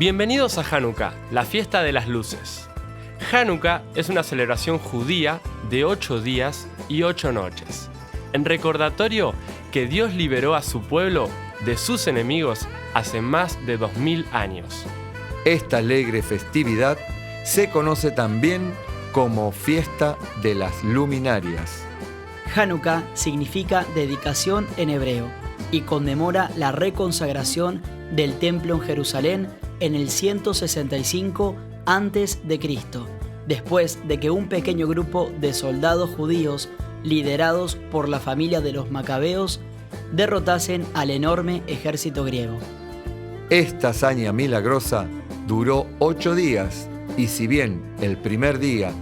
Bienvenidos a Hanukkah, la fiesta de las luces. Hanukkah es una celebración judía de 8 días y 8 noches, en recordatorio que Dios liberó a su pueblo de sus enemigos hace más de 2000 años. Esta alegre festividad se conoce también como Fiesta de las Luminarias. Hanukkah significa dedicación en hebreo y conmemora la reconsagración del templo en Jerusalén en el 165 a.C., después de que un pequeño grupo de soldados judíos, liderados por la familia de los macabeos, derrotasen al enorme ejército griego. Esta hazaña milagrosa duró 8 días y si bien el primer día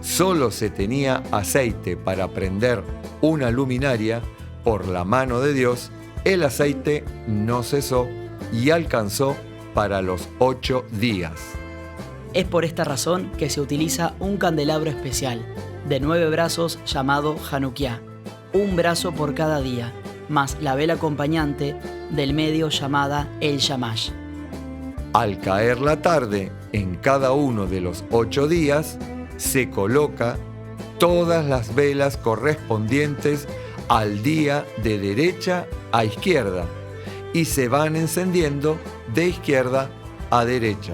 solo se tenía aceite para prender una luminaria, por la mano de Dios, el aceite no cesó y alcanzó para los 8 días. Es por esta razón que se utiliza un candelabro especial, de 9 brazos llamado Hanukkah, un brazo por cada día, más la vela acompañante del medio llamada el Shamash. Al caer la tarde, en cada uno de los 8 días, se coloca todas las velas correspondientes al día de derecha a izquierda y se van encendiendo de izquierda a derecha.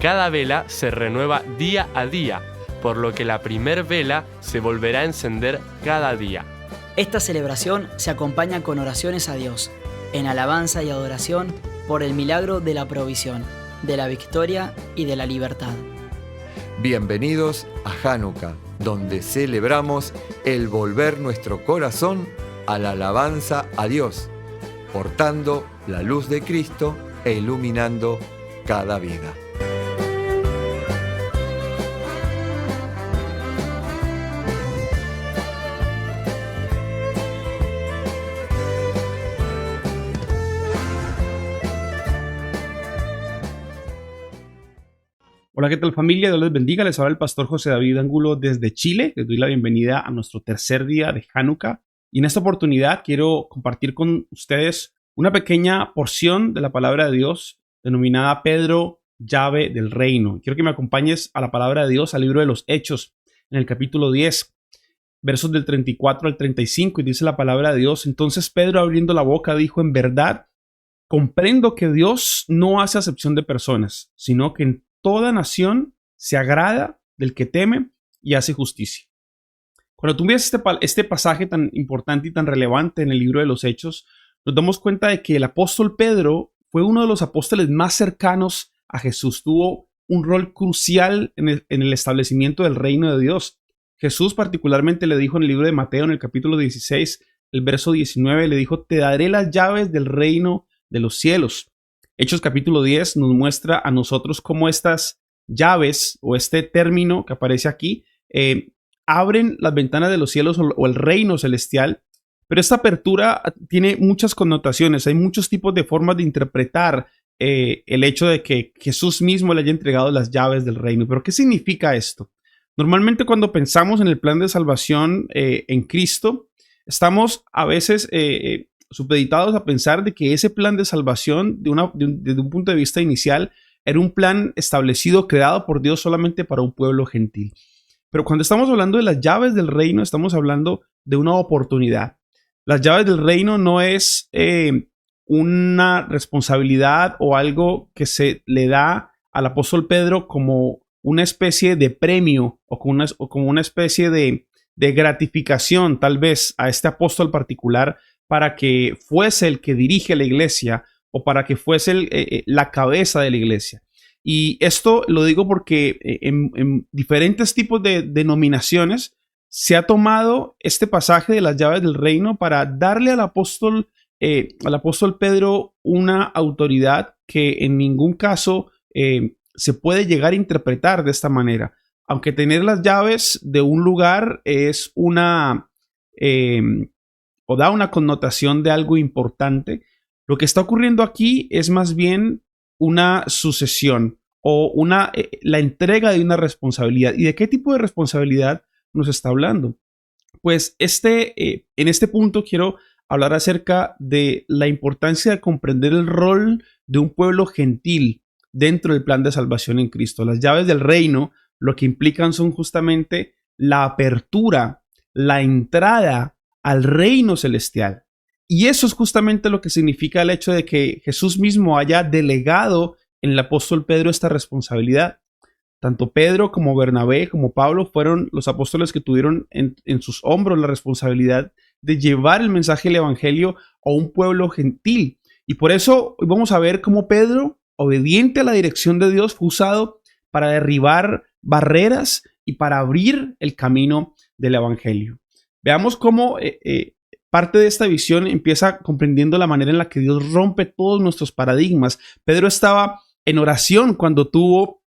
Cada vela se renueva día a día, por lo que la primer vela se volverá a encender cada día. Esta celebración se acompaña con oraciones a Dios, en alabanza y adoración por el milagro de la provisión, de la victoria y de la libertad. Bienvenidos a Hanukkah, donde celebramos el volver nuestro corazón a la alabanza a Dios, portando la luz de Cristo e iluminando cada vida. Hola, ¿qué tal familia? Dios les bendiga. Les habla el pastor José David Angulo desde Chile. Les doy la bienvenida a nuestro tercer día de Hanukkah. Y en esta oportunidad quiero compartir con ustedes una pequeña porción de la palabra de Dios denominada Pedro, llave del reino. Quiero que me acompañes a la palabra de Dios, al libro de los Hechos, en el capítulo 10, versos del 34 al 35, y dice la palabra de Dios: Entonces Pedro, abriendo la boca, dijo: En verdad, comprendo que Dios no hace acepción de personas, sino que en toda nación se agrada del que teme y hace justicia. Cuando tú ves este pasaje tan importante y tan relevante en el libro de los Hechos, nos damos cuenta de que el apóstol Pedro fue uno de los apóstoles más cercanos a Jesús. Tuvo un rol crucial en el establecimiento del reino de Dios. Jesús particularmente le dijo en el libro de Mateo, en el capítulo 16, el verso 19, le dijo: Te daré las llaves del reino de los cielos. Hechos capítulo 10 nos muestra a nosotros cómo estas llaves o este término que aparece aquí abren las ventanas de los cielos o el reino celestial. Pero esta apertura tiene muchas connotaciones. Hay muchos tipos de formas de interpretar el hecho de que Jesús mismo le haya entregado las llaves del reino. ¿Pero qué significa esto? Normalmente cuando pensamos en el plan de salvación en Cristo, estamos a veces supeditados a pensar de que ese plan de salvación desde un punto de vista inicial era un plan establecido, creado por Dios solamente para un pueblo gentil. Pero cuando estamos hablando de las llaves del reino, estamos hablando de una oportunidad. Las llaves del reino no es una responsabilidad o algo que se le da al apóstol Pedro como una especie de premio o como una especie de gratificación tal vez a este apóstol particular para que fuese el que dirige la iglesia o para que fuese la cabeza de la iglesia. Y esto lo digo porque en diferentes tipos de denominaciones se ha tomado este pasaje de las llaves del reino para darle al apóstol Pedro una autoridad que en ningún caso se puede llegar a interpretar de esta manera. Aunque tener las llaves de un lugar es o da una connotación de algo importante, lo que está ocurriendo aquí es más bien una sucesión o la entrega de una responsabilidad. ¿Y de qué tipo de responsabilidad nos está hablando? Pues en este punto quiero hablar acerca de la importancia de comprender el rol de un pueblo gentil dentro del plan de salvación en Cristo. Las llaves del reino lo que implican son justamente la apertura, la entrada al reino celestial. Y eso es justamente lo que significa el hecho de que Jesús mismo haya delegado en el apóstol Pedro esta responsabilidad. Tanto Pedro como Bernabé como Pablo fueron los apóstoles que tuvieron en sus hombros la responsabilidad de llevar el mensaje del evangelio a un pueblo gentil. Y por eso hoy vamos a ver cómo Pedro, obediente a la dirección de Dios, fue usado para derribar barreras y para abrir el camino del evangelio. Veamos cómo parte de esta visión empieza comprendiendo la manera en la que Dios rompe todos nuestros paradigmas. Pedro estaba en oración cuando tuvo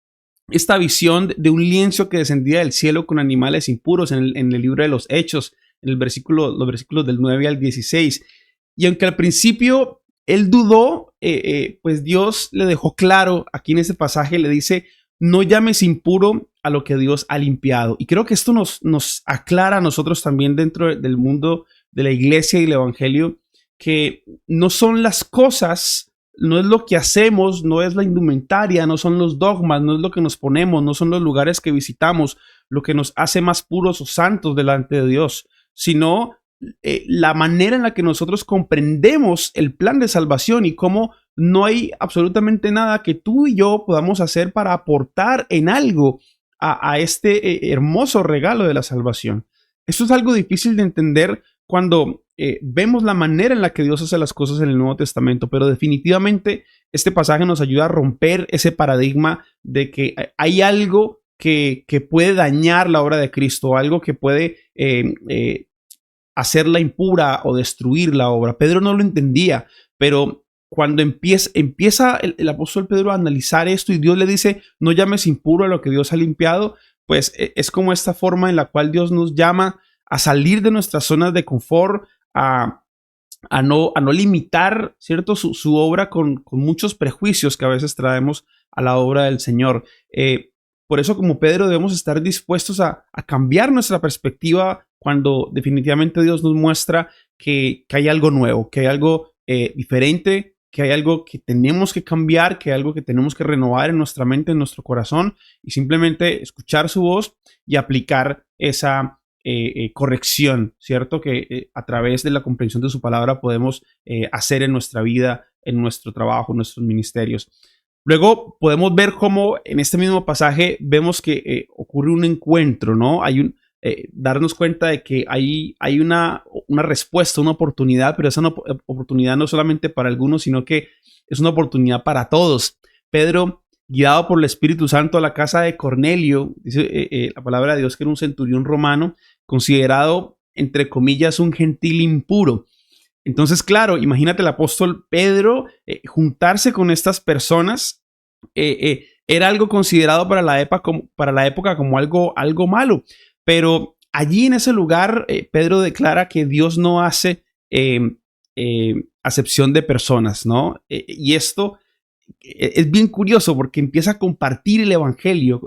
esta visión de un lienzo que descendía del cielo con animales impuros en el libro de los Hechos, en los versículos del 9 al 16. Y aunque al principio él dudó, pues Dios le dejó claro, aquí en este pasaje le dice, no llames impuro a lo que Dios ha limpiado. Y creo que esto nos aclara a nosotros también dentro del mundo de la iglesia y el evangelio, que no son las cosas, no es lo que hacemos, no es la indumentaria, no son los dogmas, no es lo que nos ponemos, no son los lugares que visitamos, lo que nos hace más puros o santos delante de Dios, sino la manera en la que nosotros comprendemos el plan de salvación y cómo no hay absolutamente nada que tú y yo podamos hacer para aportar en algo a este hermoso regalo de la salvación. Esto es algo difícil de entender cuando vemos la manera en la que Dios hace las cosas en el Nuevo Testamento, pero definitivamente este pasaje nos ayuda a romper ese paradigma de que hay algo que puede dañar la obra de Cristo, algo que puede hacerla impura o destruir la obra. Pedro no lo entendía, pero cuando empieza el apóstol Pedro a analizar esto y Dios le dice, no llames impuro a lo que Dios ha limpiado, pues es como esta forma en la cual Dios nos llama a salir de nuestras zonas de confort, a no limitar, ¿cierto? su obra con muchos prejuicios que a veces traemos a la obra del Señor. Por eso, como Pedro, debemos estar dispuestos a cambiar nuestra perspectiva cuando definitivamente Dios nos muestra que hay algo nuevo, que hay algo diferente, que hay algo que tenemos que cambiar, que hay algo que tenemos que renovar en nuestra mente, en nuestro corazón, y simplemente escuchar su voz y aplicar esa corrección, ¿cierto? Que a través de la comprensión de su palabra podemos hacer en nuestra vida, en nuestro trabajo, en nuestros ministerios. Luego podemos ver cómo en este mismo pasaje vemos que ocurre un encuentro, ¿no? Darnos cuenta de que hay una respuesta, una oportunidad, pero esa oportunidad no solamente para algunos, sino que es una oportunidad para todos. Pedro, guiado por el Espíritu Santo a la casa de Cornelio, dice la palabra de Dios que era un centurión romano, considerado, entre comillas, un gentil impuro. Entonces, claro, imagínate el apóstol Pedro juntarse con estas personas, era algo considerado para la época como algo malo. Pero allí en ese lugar, Pedro declara que Dios no hace acepción de personas, ¿no? Y esto es bien curioso porque empieza a compartir el evangelio,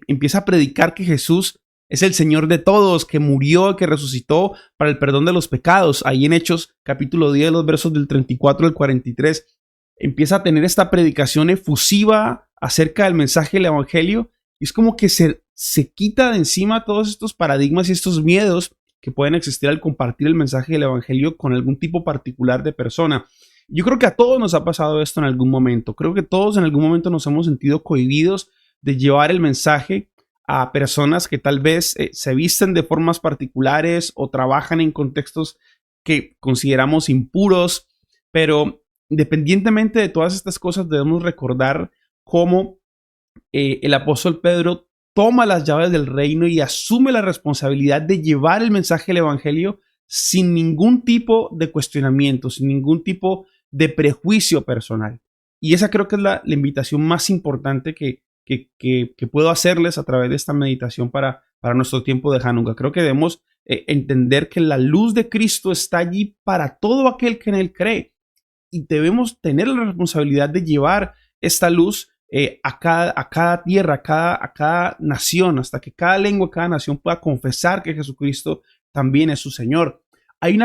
empieza a predicar que Jesús es el Señor de todos, que murió, que resucitó para el perdón de los pecados. Ahí en Hechos capítulo 10, los versos del 34 al 43, empieza a tener esta predicación efusiva acerca del mensaje del evangelio. Y es como que se quita de encima todos estos paradigmas y estos miedos que pueden existir al compartir el mensaje del evangelio con algún tipo particular de persona. Yo creo que a todos nos ha pasado esto en algún momento. Creo que todos en algún momento nos hemos sentido cohibidos de llevar el mensaje a personas que tal vez se visten de formas particulares o trabajan en contextos que consideramos impuros. Pero independientemente de todas estas cosas, debemos recordar cómo el apóstol Pedro toma las llaves del reino y asume la responsabilidad de llevar el mensaje del evangelio sin ningún tipo de cuestionamiento, sin ningún tipo de prejuicio personal. Y esa creo que es la invitación más importante que puedo hacerles a través de esta meditación para nuestro tiempo de Hanukkah. Creo que debemos entender que la luz de Cristo está allí para todo aquel que en él cree. Y debemos tener la responsabilidad de llevar esta luz a cada tierra, a cada nación, hasta que cada lengua, cada nación pueda confesar que Jesucristo también es su Señor. Hay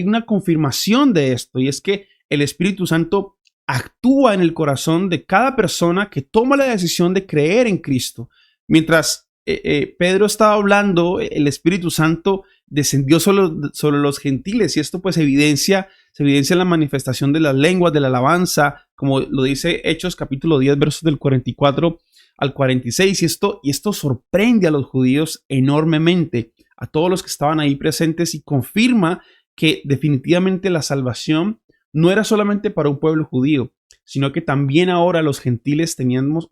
una confirmación de esto, y es que el Espíritu Santo actúa en el corazón de cada persona que toma la decisión de creer en Cristo. Mientras Pedro estaba hablando, el Espíritu Santo descendió sobre los gentiles, y esto pues se evidencia en la manifestación de las lenguas, de la alabanza, como lo dice Hechos capítulo 10, versos del 44 al 46, y esto sorprende a los judíos enormemente, a todos los que estaban ahí presentes, y confirma que definitivamente la salvación no era solamente para un pueblo judío, sino que también ahora los gentiles tenemos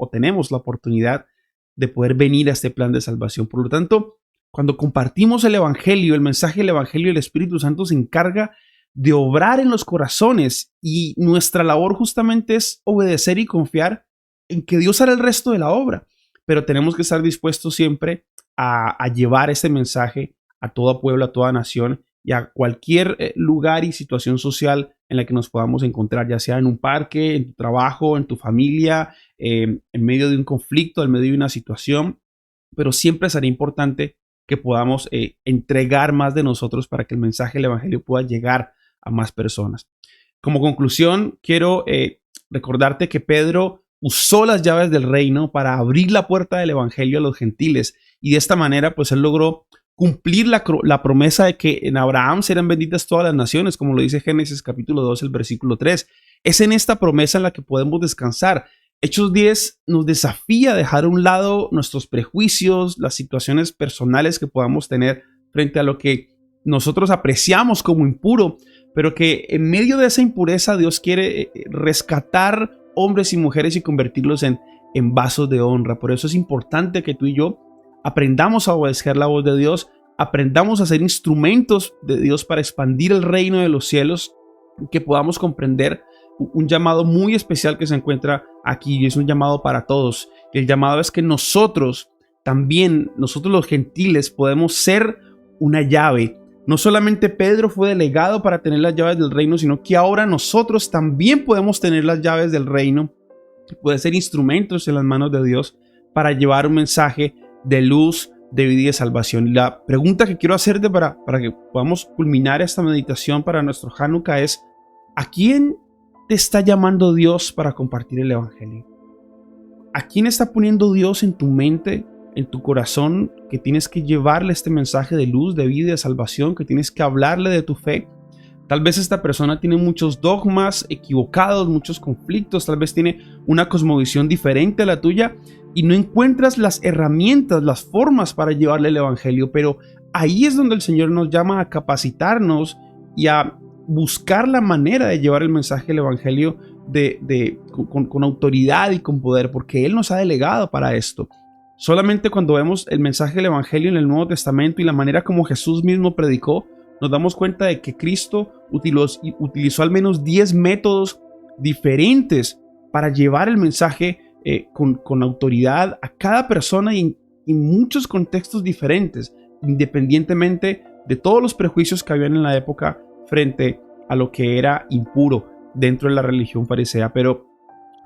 la oportunidad de poder venir a este plan de salvación. Por lo tanto, cuando compartimos el Evangelio, el mensaje del Evangelio, el Espíritu Santo se encarga de obrar en los corazones, y nuestra labor justamente es obedecer y confiar en que Dios hará el resto de la obra. Pero tenemos que estar dispuestos siempre a llevar este mensaje a todo pueblo, a toda nación y a cualquier lugar y situación social en la que nos podamos encontrar, ya sea en un parque, en tu trabajo, en tu familia, en medio de un conflicto, en medio de una situación. Pero siempre será importante que podamos entregar más de nosotros para que el mensaje del Evangelio pueda llegar a más personas. Como conclusión, quiero recordarte que Pedro usó las llaves del reino para abrir la puerta del Evangelio a los gentiles, y de esta manera pues él logró cumplir la promesa de que en Abraham serán benditas todas las naciones, como lo dice Génesis capítulo 2, el versículo 3. Es en esta promesa en la que podemos descansar. Hechos 10 nos desafía a dejar a un lado nuestros prejuicios, las situaciones personales que podamos tener frente a lo que nosotros apreciamos como impuro, pero que en medio de esa impureza Dios quiere rescatar hombres y mujeres y convertirlos en vasos de honra. Por eso es importante que tú y yo aprendamos a obedecer la voz de Dios, aprendamos a ser instrumentos de Dios para expandir el reino de los cielos, que podamos comprender un llamado muy especial que se encuentra aquí, y es un llamado para todos. Y el llamado es que nosotros los gentiles, podemos ser una llave. No solamente Pedro fue delegado para tener las llaves del reino, sino que ahora nosotros también podemos tener las llaves del reino, puede ser instrumentos en las manos de Dios para llevar un mensaje de luz, de vida y de salvación. Y la pregunta que quiero hacerte para que podamos culminar esta meditación para nuestro Hanukkah es: ¿a quién te está llamando Dios para compartir el Evangelio? ¿A quién está poniendo Dios en tu mente, en tu corazón, que tienes que llevarle este mensaje de luz, de vida y de salvación, que tienes que hablarle de tu fe? Tal vez esta persona tiene muchos dogmas equivocados, muchos conflictos, tal vez tiene una cosmovisión diferente a la tuya y no encuentras las herramientas, las formas para llevarle el Evangelio. Pero ahí es donde el Señor nos llama a capacitarnos y a buscar la manera de llevar el mensaje del Evangelio con autoridad y con poder, porque Él nos ha delegado para esto. Solamente cuando vemos el mensaje del Evangelio en el Nuevo Testamento y la manera como Jesús mismo predicó, nos damos cuenta de que Cristo utilizó al menos 10 métodos diferentes para llevar el mensaje con autoridad a cada persona y en muchos contextos diferentes, independientemente de todos los prejuicios que habían en la época frente a lo que era impuro dentro de la religión farisea. Pero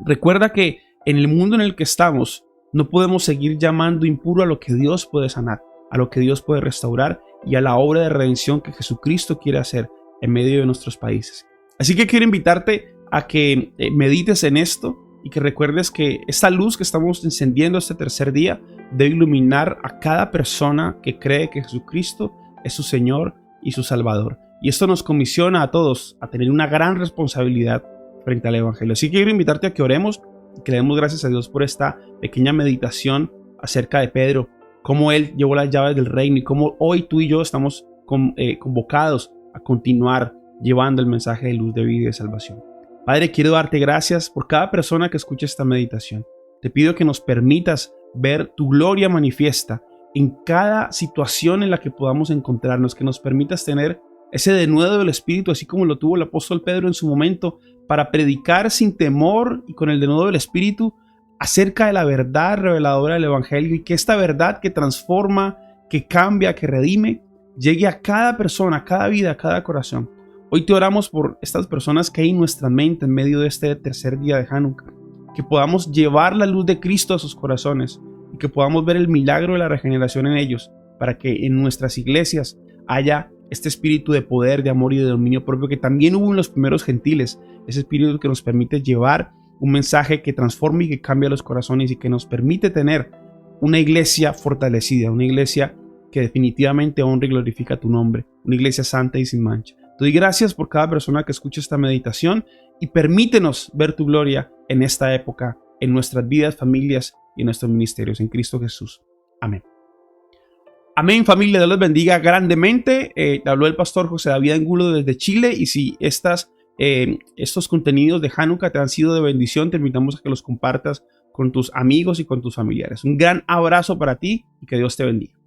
recuerda que en el mundo en el que estamos no podemos seguir llamando impuro a lo que Dios puede sanar, a lo que Dios puede restaurar y a la obra de redención que Jesucristo quiere hacer en medio de nuestros países. Así que quiero invitarte a que medites en esto y que recuerdes que esta luz que estamos encendiendo este tercer día debe iluminar a cada persona que cree que Jesucristo es su Señor y su Salvador. Y esto nos comisiona a todos a tener una gran responsabilidad frente al Evangelio. Así que quiero invitarte a que oremos y que le demos gracias a Dios por esta pequeña meditación acerca de Pedro, cómo él llevó las llaves del reino y cómo hoy tú y yo estamos convocados a continuar llevando el mensaje de luz, de vida y de salvación. Padre, quiero darte gracias por cada persona que escucha esta meditación. Te pido que nos permitas ver tu gloria manifiesta en cada situación en la que podamos encontrarnos, que nos permitas tener ese denuedo del Espíritu, así como lo tuvo el apóstol Pedro en su momento, para predicar sin temor y con el denuedo del Espíritu acerca de la verdad reveladora del Evangelio, y que esta verdad que transforma, que cambia, que redime, llegue a cada persona, a cada vida, a cada corazón. Hoy te oramos por estas personas que hay en nuestra mente en medio de este tercer día de Hanukkah, que podamos llevar la luz de Cristo a sus corazones y que podamos ver el milagro de la regeneración en ellos, para que en nuestras iglesias haya este espíritu de poder, de amor y de dominio propio que también hubo en los primeros gentiles. Ese espíritu que nos permite llevar un mensaje que transforma y que cambia los corazones y que nos permite tener una iglesia fortalecida, una iglesia que definitivamente honra y glorifica tu nombre, una iglesia santa y sin mancha. Te doy gracias por cada persona que escucha esta meditación y permítenos ver tu gloria en esta época, en nuestras vidas, familias y en nuestros ministerios, en Cristo Jesús. Amén. Amén, familia. Dios los bendiga grandemente. Te habló el pastor José David Angulo desde Chile, y si estos contenidos de Hanukkah te han sido de bendición, te invitamos a que los compartas con tus amigos y con tus familiares. Un gran abrazo para ti y que Dios te bendiga.